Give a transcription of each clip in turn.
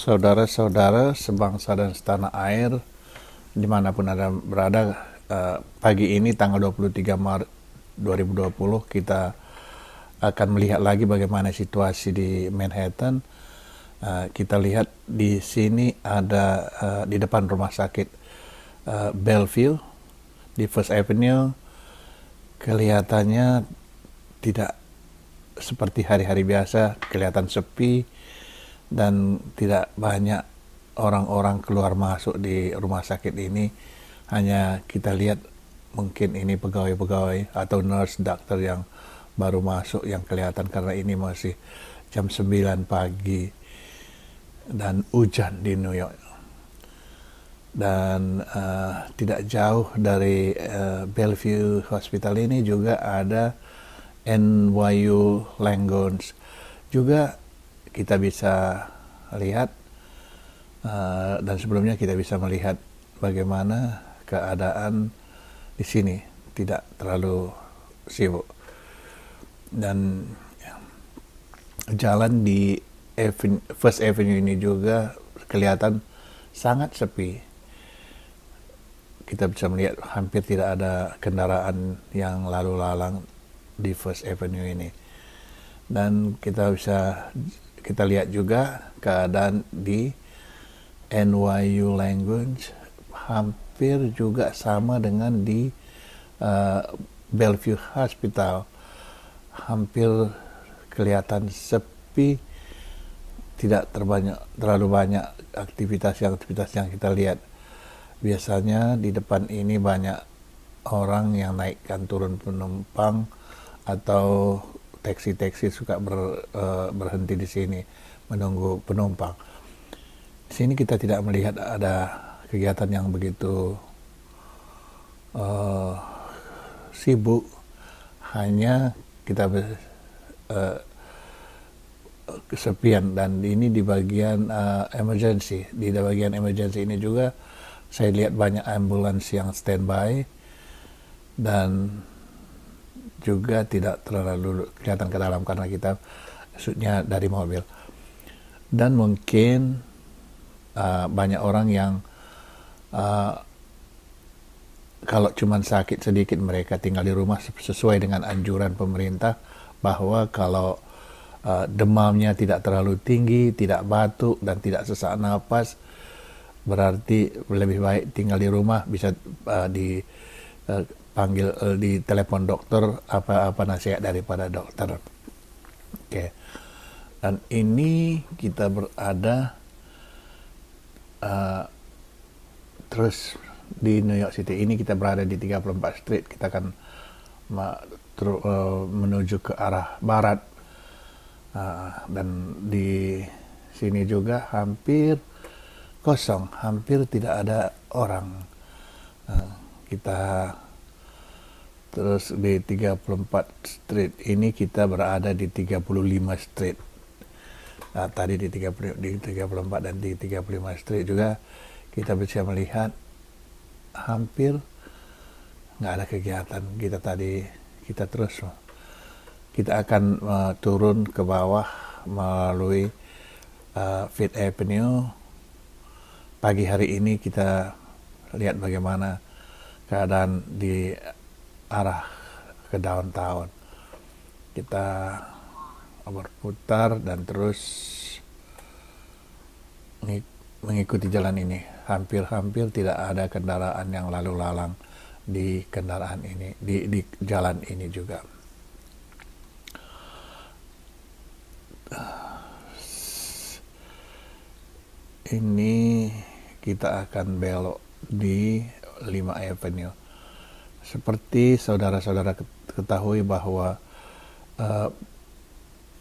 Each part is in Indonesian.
Saudara-saudara sebangsa dan setanah air, dimanapun Anda berada, pagi ini tanggal 23 Maret 2020 kita akan melihat lagi bagaimana situasi di Manhattan. Kita lihat di sini ada di depan rumah sakit Bellevue di First Avenue, kelihatannya tidak seperti hari-hari biasa, kelihatan sepi dan tidak banyak orang-orang keluar masuk di rumah sakit ini. Hanya kita lihat mungkin ini pegawai-pegawai atau nurse, dokter yang baru masuk yang kelihatan karena ini masih jam 9 pagi dan hujan di New York. Dan tidak jauh dari Bellevue Hospital ini juga ada NYU Langone. Juga kita bisa lihat dan sebelumnya kita bisa melihat bagaimana keadaan di sini tidak terlalu sibuk, dan jalan di First Avenue ini juga kelihatan sangat sepi. Kita bisa melihat hampir tidak ada kendaraan yang lalu lalang di First Avenue ini, dan kita lihat juga keadaan di NYU Langone hampir juga sama dengan di Bellevue Hospital. Hampir kelihatan sepi, tidak terlalu banyak aktivitas yang kita lihat. Biasanya di depan ini banyak orang yang naikkan turun penumpang atau taksi-taksi suka berhenti di sini menunggu penumpang. Di sini kita tidak melihat ada kegiatan yang begitu sibuk, hanya kita kesepian. Dan ini di bagian emergency. Di bagian emergency ini juga saya lihat banyak ambulans yang standby dan juga tidak terlalu kelihatan ke dalam karena kita shootnya dari mobil. Dan mungkin banyak orang yang kalau cuma sakit sedikit mereka tinggal di rumah sesuai dengan anjuran pemerintah bahwa kalau demamnya tidak terlalu tinggi, tidak batuk dan tidak sesak napas, berarti lebih baik tinggal di rumah, bisa di telepon dokter apa nasihat daripada dokter. Oke. Dan ini kita berada terus di New York City. Ini kita berada di 34 Street. Kita akan menuju ke arah barat, dan di sini juga hampir kosong, hampir tidak ada orang. Kita terus di 34 Street ini kita berada di 35 Street. Tadi di 34 dan di 35 Street juga kita bisa melihat hampir nggak ada kegiatan. Kita akan turun ke bawah melalui Fifth Avenue. Pagi hari ini kita lihat bagaimana keadaan di arah ke downtown. Kita berputar dan terus mengikuti jalan ini. Hampir tidak ada kendaraan yang lalu lalang di kendaraan ini, di jalan ini juga. Ini kita akan belok di 5 Avenue. Seperti saudara-saudara ketahui bahwa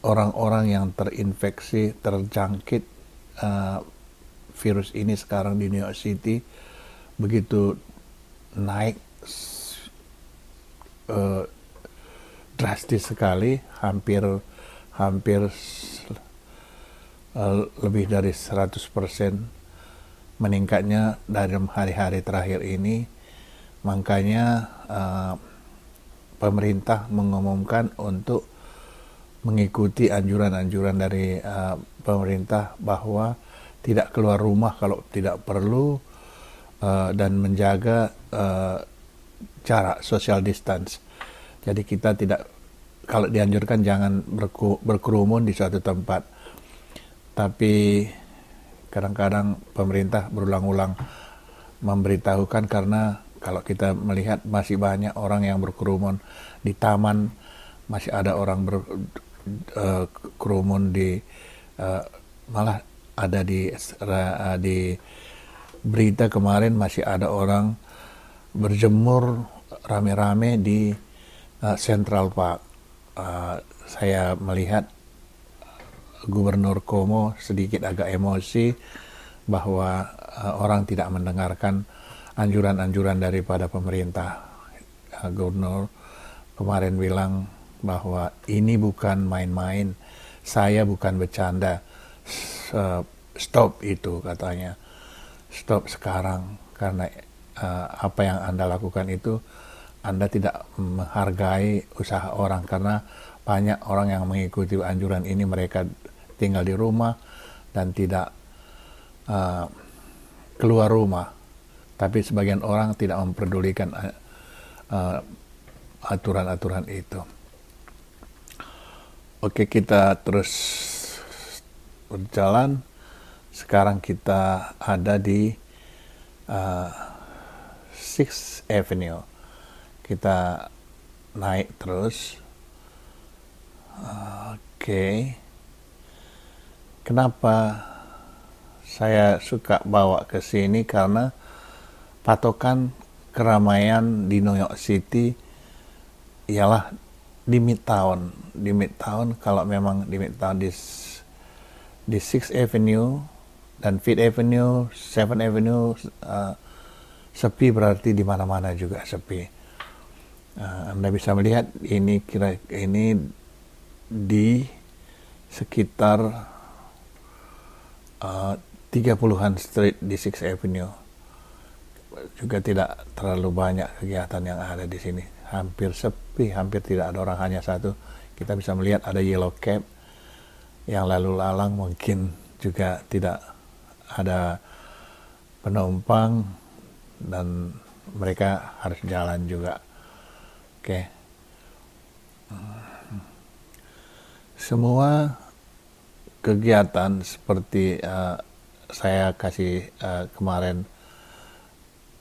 orang-orang yang terinfeksi, terjangkit virus ini sekarang di New York City begitu naik drastis sekali, hampir lebih dari 100% meningkatnya dalam hari-hari terakhir ini. Makanya pemerintah mengumumkan untuk mengikuti anjuran-anjuran dari pemerintah bahwa tidak keluar rumah kalau tidak perlu, dan menjaga jarak social distance. Jadi kita tidak, kalau dianjurkan jangan berkerumun di suatu tempat. Tapi kadang-kadang pemerintah berulang-ulang memberitahukan, karena kalau kita melihat masih banyak orang yang berkerumun di taman, masih ada orang berkerumun di malah ada di berita kemarin masih ada orang berjemur rame-rame di Central Park. Saya melihat Gubernur Cuomo sedikit agak emosi bahwa orang tidak mendengarkan anjuran-anjuran daripada pemerintah. Gubernur kemarin bilang bahwa ini bukan main-main, saya bukan bercanda, stop itu katanya, stop sekarang, karena apa yang Anda lakukan itu, Anda tidak menghargai usaha orang, karena banyak orang yang mengikuti anjuran ini, mereka tinggal di rumah dan tidak keluar rumah. Tapi sebagian orang tidak memperdulikan aturan-aturan itu. Oke, kita terus berjalan. Sekarang kita ada di 6th Avenue. Kita naik terus. Oke. Kenapa saya suka bawa ke sini? Karena patokan keramaian di New York City ialah di Midtown. Di Midtown, kalau memang di Midtown di 6th Avenue dan 5th Avenue, 7th Avenue sepi, berarti di mana-mana juga sepi. Anda bisa melihat ini di sekitar 30-an street di 6th Avenue. Juga tidak terlalu banyak kegiatan yang ada di sini. Hampir sepi, hampir tidak ada orang, hanya satu. Kita bisa melihat ada yellow cab yang lalu lalang, mungkin juga tidak ada penumpang dan mereka harus jalan juga. Oke. Semua kegiatan seperti saya kasih kemarin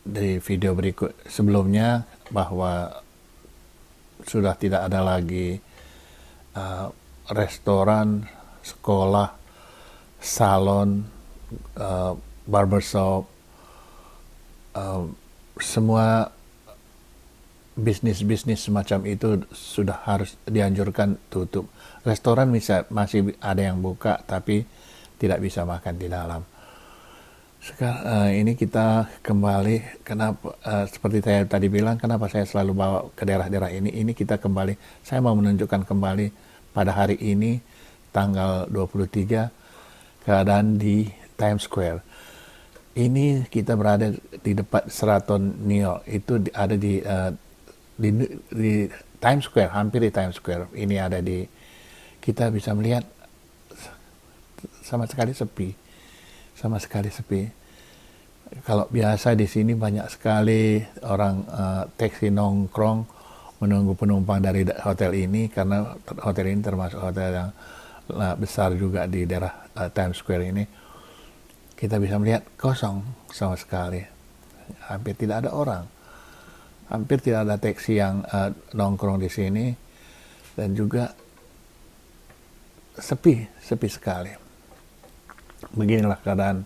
dari video berikut sebelumnya, bahwa sudah tidak ada lagi restoran, sekolah, salon, barbershop, semua bisnis-bisnis semacam itu sudah harus dianjurkan tutup. Restoran masih ada yang buka, tapi tidak bisa makan di dalam. Sekarang ini kita kembali, kenapa seperti saya tadi bilang, kenapa saya selalu bawa ke daerah-daerah ini. Ini kita kembali, saya mau menunjukkan kembali pada hari ini tanggal 23 keadaan di Times Square. Ini kita berada di depan Sheraton New York, itu ada di Times Square, hampir di Times Square. Ini ada di, kita bisa melihat sama sekali sepi. Kalau biasa di sini banyak sekali orang taksi nongkrong menunggu penumpang dari hotel ini, karena hotel ini termasuk hotel yang besar juga di daerah Times Square ini. Kita bisa melihat kosong sama sekali, hampir tidak ada orang, hampir tidak ada taksi yang nongkrong di sini, dan juga sepi sekali. Beginilah keadaan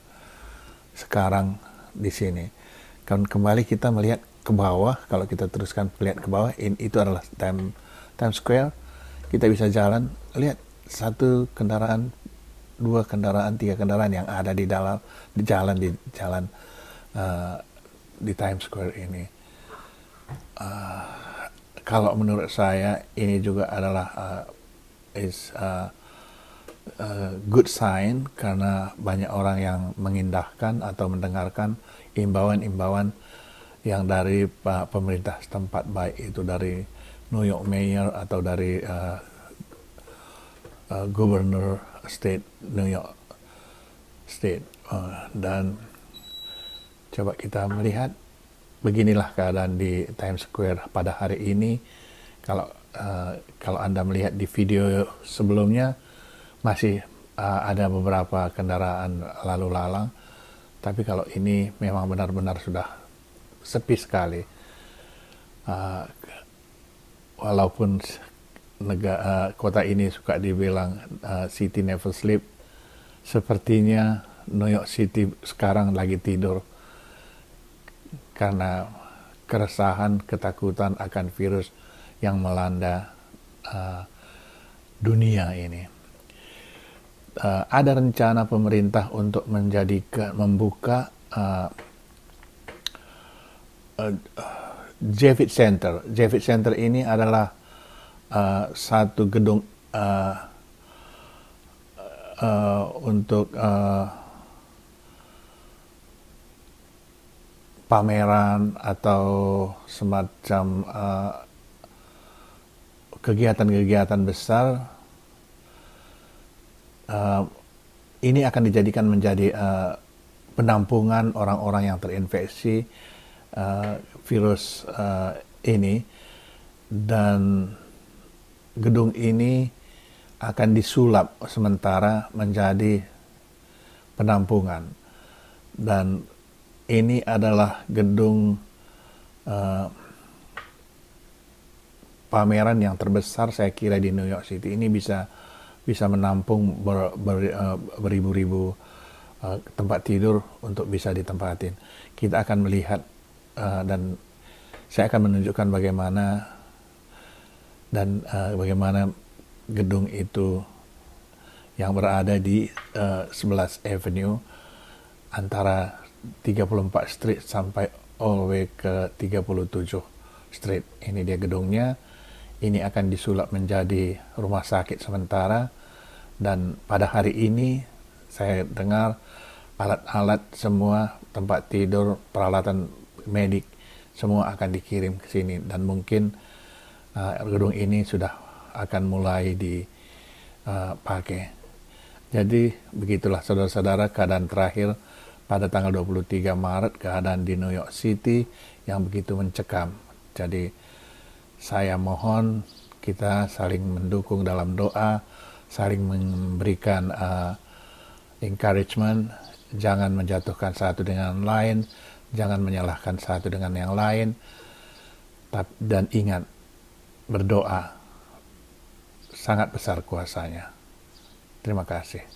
sekarang di sini. Kan kembali kita melihat ke bawah, kalau kita teruskan melihat ke bawah, itu adalah Times Square. Kita bisa jalan, lihat satu kendaraan, dua kendaraan, tiga kendaraan yang ada di jalan di Times Square ini. Kalau menurut saya ini juga adalah good sign, karena banyak orang yang mengindahkan atau mendengarkan imbauan-imbauan yang dari pemerintah setempat, baik itu dari New York Mayor atau dari Governor State New York Street. Dan coba kita melihat beginilah keadaan di Times Square pada hari ini. Kalau Anda melihat di video sebelumnya, masih ada beberapa kendaraan lalu lalang, tapi kalau ini memang benar-benar sudah sepi sekali. Walaupun kota ini suka dibilang City Never Sleep, sepertinya New York City sekarang lagi tidur karena keresahan, ketakutan akan virus yang melanda dunia ini. Ada rencana pemerintah untuk membuka Javits Center. Javits Center ini adalah satu gedung untuk pameran atau semacam kegiatan-kegiatan besar. Ini akan dijadikan menjadi penampungan orang-orang yang terinfeksi virus ini, dan gedung ini akan disulap sementara menjadi penampungan. Dan ini adalah gedung pameran yang terbesar saya kira di New York City. Ini bisa menampung beribu-ribu tempat tidur untuk bisa ditempatin. Kita akan melihat dan saya akan menunjukkan bagaimana gedung itu yang berada di 11 Avenue antara 34 Street sampai all the way ke 37 Street. Ini dia gedungnya. Ini akan disulap menjadi rumah sakit sementara, dan pada hari ini saya dengar alat-alat semua, tempat tidur, peralatan medik semua akan dikirim ke sini, dan mungkin gedung ini sudah akan mulai dipakai. Jadi begitulah saudara-saudara keadaan terakhir pada tanggal 23 Maret, keadaan di New York City yang begitu mencekam. Jadi saya mohon kita saling mendukung dalam doa, saling memberikan encouragement, jangan menjatuhkan satu dengan lain, jangan menyalahkan satu dengan yang lain, dan ingat, berdoa sangat besar kuasanya. Terima kasih.